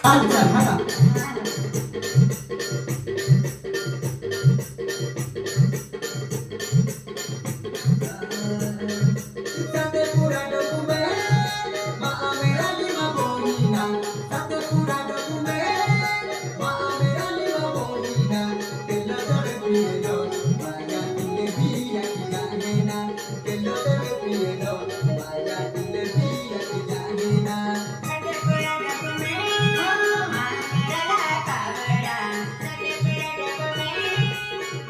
আচ্ছা Dhaka Sate pura dokume, ma amera lima bonina. Sate pura dokume, ma amera lima bonina. Kelo dore prielo, maya tile biya kijahena. Kelo dore prielo, maya tile biya kijahena. Sate pura dokume, ma amera la kabara. Sate pura dokume,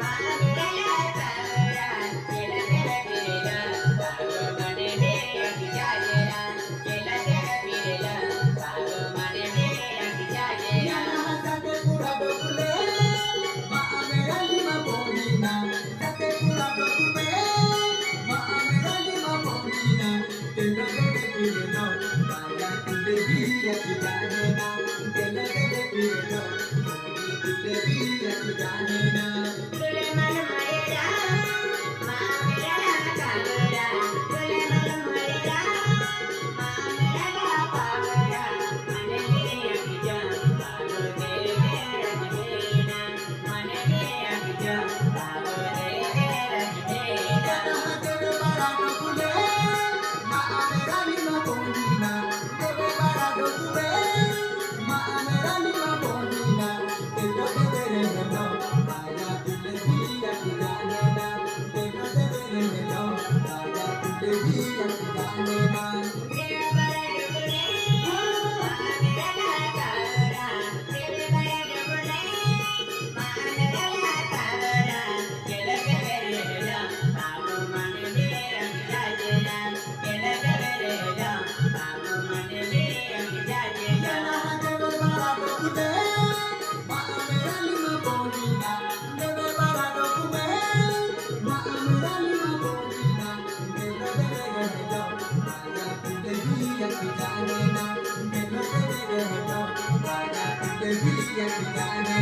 ma amera la kabara. Chela chela pirela, bago mane me akijajera. Chela chela pirela, bago mane me akijajera. Sate pura dokume, ma amera lima bonina. Sate pura dokume, ma amera lima bonina. Kelo dore prielo, maya tile biya kijahena. Kelo dore prielo, maya tile biya kijahena. Tule mal marera, ma amera la kabara. Tule mal marera, ma amera la kabara. Mane me akija, bago tere rajmeena. Mane me akija, bago tere rajmeena. Jangan